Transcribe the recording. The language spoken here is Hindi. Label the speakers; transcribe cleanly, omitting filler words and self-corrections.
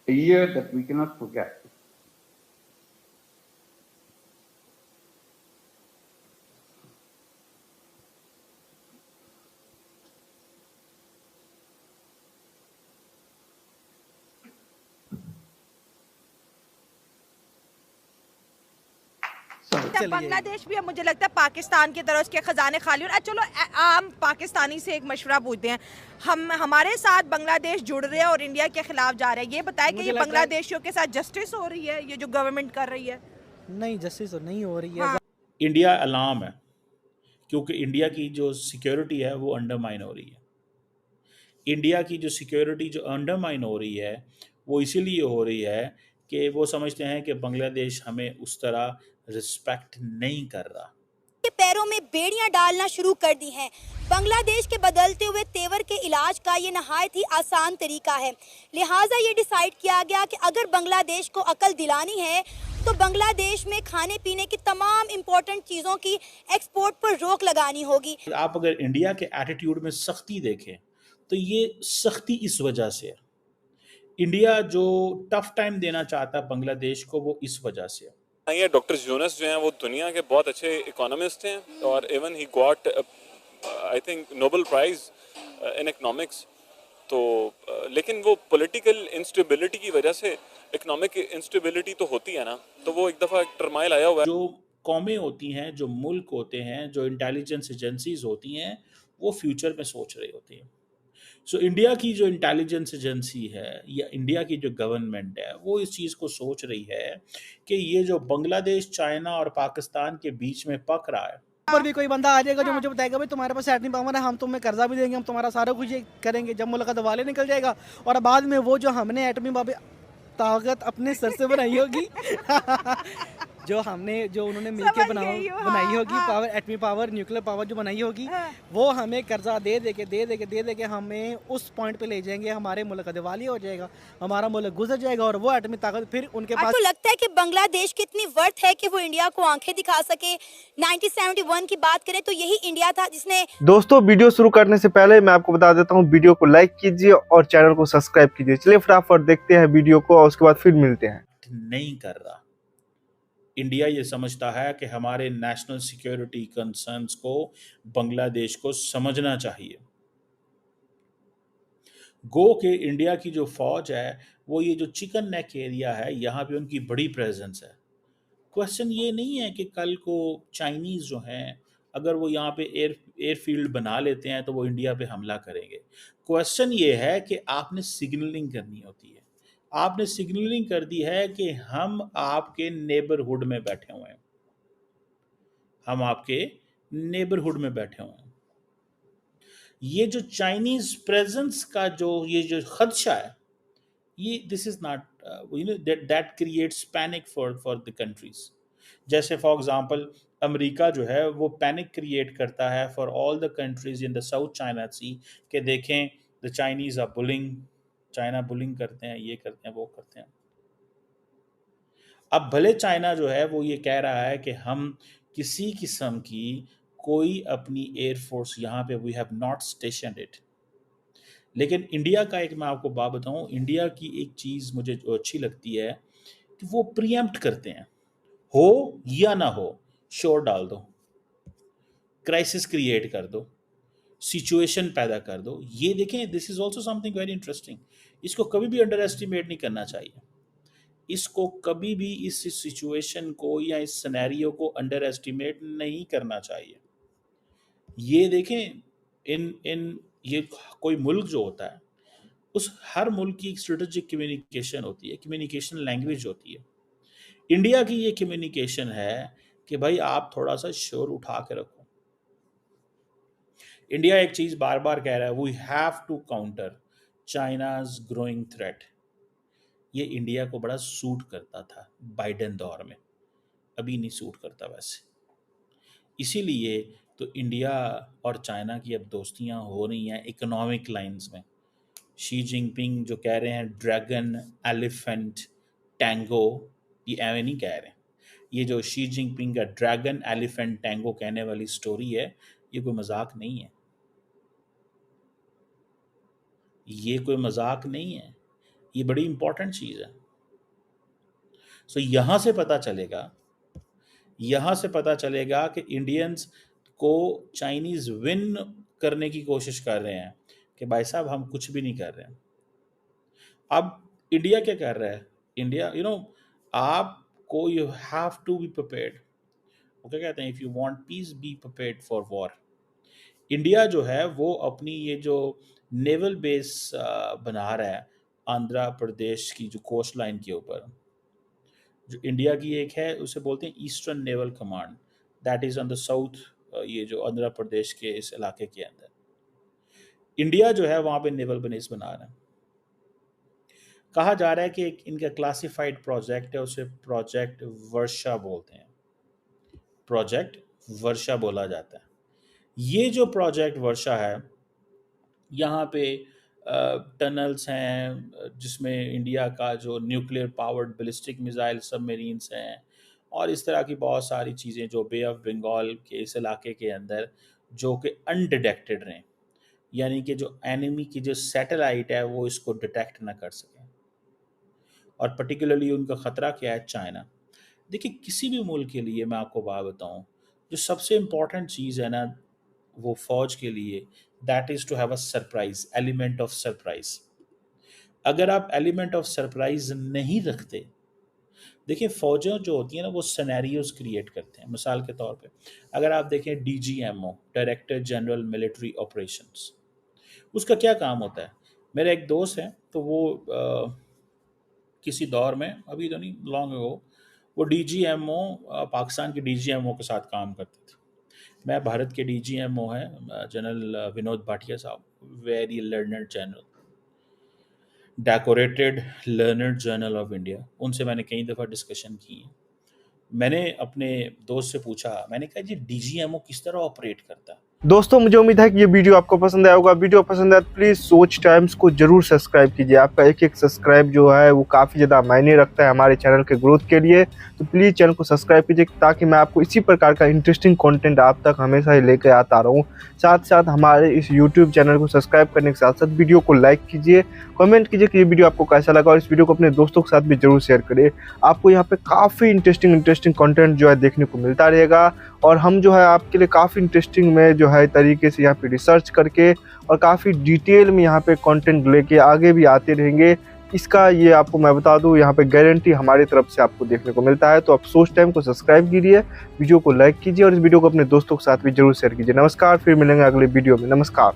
Speaker 1: a year that we cannot forget.
Speaker 2: अच्छा, बांग्लादेश भी अब मुझे लगता है पाकिस्तान की तरह उसके खजाने खाली और चलो आम पाकिस्तानी से एक मशवरा पूछते हैं। हम हमारे साथ बांग्लादेश जुड़ रहे हैं और इंडिया के खिलाफ जा रहे हैं। ये बताएं कि ये बांग्लादेशियों के साथ जस्टिस हो रही है, ये जो गवर्नमेंट कर रही है?
Speaker 3: नहीं, जस्टिस तो नहीं हो रही है।
Speaker 2: हाँ।
Speaker 4: इंडिया अलार्म है, क्योंकि इंडिया की जो सिक्योरिटी है वो अंडरमाइन हो रही है। इंडिया की जो सिक्योरिटी जो अंडरमाइन हो रही है वो इसीलिए हो रही है कि वो समझते हैं कि बांग्लादेश हमें उस तरह रिस्पेक्ट नहीं कर रहा।
Speaker 5: के पैरों में बेड़ियां डालना शुरू कर दी हैं। बांग्लादेश के बदलते हुए तेवर के इलाज का ये नहायत ही आसान तरीका है। लिहाजा ये डिसाइड किया गया कि अगर बांग्लादेश को अकल दिलानी है तो बांग्लादेश में खाने पीने की तमाम इम्पोर्टेंट चीज़ों की एक्सपोर्ट पर रोक लगानी होगी।
Speaker 4: आप अगर इंडिया के एटीट्यूड में सख्ती देखें तो ये सख्ती इस वजह से है। इंडिया जो टफ टाइम देना चाहता है बांग्लादेश को वो इस वजह से है।
Speaker 6: ये डॉक्टर यूनुस जो हैं वो दुनिया के बहुत अच्छे इकोनॉमिस्ट हैं और even he got I think Nobel prize in economics. तो लेकिन वो पॉलिटिकल इंस्टेबिलिटी की वजह से, इकोनॉमिक इंस्टेबिलिटी तो होती है ना, तो वो एक दफ़ा टर्माइल आया हुआ है।
Speaker 4: जो कौमें होती हैं, जो मुल्क होते हैं, जो इंटेलिजेंस एजेंसीज होती हैं, वो फ्यूचर में सोच रही होती हैं। सो इंडिया की जो इंटेलिजेंस एजेंसी है या इंडिया की जो गवर्नमेंट है वो इस चीज़ को सोच रही है कि ये जो बांग्लादेश, चाइना और पाकिस्तान के बीच में पक रहा है,
Speaker 3: पर भी कोई बंदा आ जाएगा जो मुझे बताएगा भाई तुम्हारे पास एटमी पावर है, हम तुम्हें कर्जा भी देंगे, हम तुम्हारा सारा कुछ ये करेंगे, जब मुल्क दिवाले निकल जाएगा और बाद में वो जो हमने एटमी ताकत अपने सर से बनाई होगी जो उन्होंने मिलके बनाई होगी, पावर, एटमी पावर, न्यूक्लियर पावर जो बनाई होगी, वो हमें कर्जा दे दे के हमें उस पॉइंट पे ले जाएंगे। हमारे मुल्क का दिवाली हो जाएगा, हमारा मुल्क गुजर जाएगा और वो एटमी ताकत फिर उनके पास।
Speaker 5: तो लगता है कि बांग्लादेश की इतनी वर्थ है कि वो इंडिया को आंखें दिखा सके। 1971 की बात करें तो यही इंडिया था जिसने।
Speaker 7: दोस्तों, वीडियो शुरू करने से पहले मैं आपको बता देता हूँ, वीडियो को लाइक कीजिए और चैनल को सब्सक्राइब कीजिए। चलिए फटाफट देखते हैं वीडियो को और उसके बाद फिर मिलते हैं।
Speaker 4: नहीं कर रहा। इंडिया ये समझता है कि हमारे नेशनल सिक्योरिटी कंसर्न्स को बांग्लादेश को समझना चाहिए। गो के इंडिया की जो फौज है वो ये जो चिकन नेक एरिया है यहाँ पे उनकी बड़ी प्रेजेंस है। क्वेश्चन ये नहीं है कि कल को चाइनीज़ जो हैं अगर वो यहाँ पे एयरफील्ड बना लेते हैं तो वो इंडिया पे हमला करेंगे। क्वेश्चन ये है कि आपने सिग्नलिंग करनी होती है। आपने सिग्नलिंग कर दी है कि हम आपके नेबरहुड में बैठे हुए हैं, हम आपके नेबरहुड में बैठे हुए हैं। ये जो चाइनीज प्रेजेंस का ये जो खदशा है, ये this is not that creates panic for the countries. जैसे फॉर एग्जांपल अमेरिका जो है वो पैनिक क्रिएट करता है for all the countries in the South China Sea कि देखें the Chinese are bullying, China bullying करते हैं, ये करते हैं, वो करते हैं। अब भले चाइना जो है वो ये कह रहा है कि हम किसी किस्म की कोई अपनी एयरफोर्स यहाँ पे we have not stationed it, लेकिन इंडिया का एक मैं आपको बात बताऊँ, इंडिया की एक चीज़ मुझे जो अच्छी लगती है कि वो प्रीएम्प्ट करते हैं, हो या ना हो शोर डाल दो, क्राइसिस क्रिएट कर दो, सिचुएशन पैदा कर दो। ये देखें, this is also something very interesting. इसको कभी भी अंडर एस्टिमेट नहीं करना चाहिए। इसको कभी भी इस सिचुएशन को या इस सिनेरियो को अंडर एस्टिमेट नहीं करना चाहिए। ये देखें, इन इन ये कोई मुल्क जो होता है उस हर मुल्क की एक स्ट्रेटेजिक कम्युनिकेशन होती है, कम्युनिकेशन लैंग्वेज होती है। इंडिया की ये कम्युनिकेशन है कि भाई आप थोड़ा सा शोर उठा के रखो। इंडिया एक चीज बार बार कह रहा है, we have to counter China's growing threat. ये इंडिया को बड़ा सूट करता था बाइडेन दौर में, अभी नहीं सूट करता वैसे। इसीलिए तो इंडिया और चाइना की अब दोस्तियां हो रही हैं इकोनॉमिक लाइंस में। शी जिनपिंग जो कह रहे हैं ड्रैगन एलिफेंट टैंगो, ये एवं नहीं कह रहे। ये जो शी जिनपिंग का ड्रैगन एलिफेंट टैंगो कहने वाली स्टोरी है, ये कोई मजाक नहीं है, ये कोई मजाक नहीं है। ये बड़ी इंपॉर्टेंट चीज़ है। सो यहाँ से पता चलेगा कि इंडियंस को चाइनीज़ विन करने की कोशिश कर रहे हैं कि भाई साहब हम कुछ भी नहीं कर रहे हैं। अब इंडिया क्या कर रहा है? इंडिया आपको you have to be prepared. वो क्या कहते हैं, if you want peace be prepared for war. India जो है वो अपनी ये जो नेवल बेस बना रहा है आंध्र प्रदेश की जो कोस्ट लाइन के ऊपर, जो इंडिया की एक है उसे बोलते हैं eastern naval command, that is on the south, ये जो आंध्र प्रदेश के इस इलाके के अंदर इंडिया जो है वहाँ पे नेवल बेस बना रहा है। कहा जा रहा है कि एक इनका क्लासिफाइड प्रोजेक्ट है, उसे प्रोजेक्ट वर्षा बोलते हैं, प्रोजेक्ट वर्षा बोला जाता है। ये जो प्रोजेक्ट वर्षा है, यहाँ पे टनल्स हैं जिसमें इंडिया का जो nuclear powered ballistic missile submarines हैं और इस तरह की बहुत सारी चीज़ें जो बे ऑफ बंगाल के इस इलाके के अंदर जो कि अनडिटेक्टेड रहें, यानी कि जो एनिमी की जो सैटेलाइट है वो इसको डिटेक्ट ना कर सके। और पर्टिकुलरली उनका ख़तरा क्या है? चाइना। देखिए, किसी भी मुल्क के लिए मैं आपको बात बताऊं, जो सबसे इम्पॉर्टेंट चीज़ है ना वो फौज के लिए, that is to have a surprise, element of surprise. अगर आप एलिमेंट ऑफ सरप्राइज नहीं रखते, देखिए फौजें जो होती हैं ना वो सिनेरियोज क्रिएट करते हैं। मिसाल के तौर पे अगर आप देखें DGMO, director general military operations, उसका क्या काम होता है? मेरे एक दोस्त हैं तो वो किसी दौर में, अभी तो नहीं, लॉन्ग अगो, वो DGMO, पाकिस्तान के DGMO के साथ काम करते थे। मैं भारत के DGMO हैं जनरल विनोद भाटिया साहब, very learned general, decorated learned journal of India, उनसे मैंने कई दफ़ा डिस्कशन की है। मैंने अपने दोस्त से पूछा, मैंने कहा जी DGMO किस तरह ऑपरेट करता है?
Speaker 7: दोस्तों मुझे उम्मीद है कि ये वीडियो आपको पसंद आया होगा। वीडियो पसंद आया तो प्लीज़ सोच टाइम्स को जरूर सब्सक्राइब कीजिए। आपका एक सब्सक्राइब जो है वो काफ़ी ज़्यादा मायने रखता है हमारे चैनल के ग्रोथ के लिए। तो प्लीज़ चैनल को सब्सक्राइब कीजिए ताकि मैं आपको इसी प्रकार का इंटरेस्टिंग कंटेंट आप तक हमेशा ही लेकर आता रहूँ। साथ साथ हमारे इस यूट्यूब चैनल को सब्सक्राइब करने के साथ साथ वीडियो को लाइक कीजिए, कमेंट कीजिए कि ये वीडियो आपको कैसा लगा और इस वीडियो को अपने दोस्तों के साथ भी जरूर शेयर करिए। आपको यहाँ पे काफ़ी इंटरेस्टिंग कंटेंट जो है देखने को मिलता रहेगा और हम जो है आपके लिए काफ़ी इंटरेस्टिंग में जो है तरीके से यहाँ पे रिसर्च करके और काफ़ी डिटेल में यहाँ पे कंटेंट लेके आगे भी आते रहेंगे। इसका ये आपको मैं बता दूँ, यहाँ पे गारंटी हमारी तरफ से आपको देखने को मिलता है। तो आप सोच टाइम को सब्सक्राइब कीजिए, वीडियो को लाइक कीजिए और इस वीडियो को अपने दोस्तों के साथ भी जरूर शेयर कीजिए। नमस्कार, फिर मिलेंगे अगले वीडियो में। नमस्कार।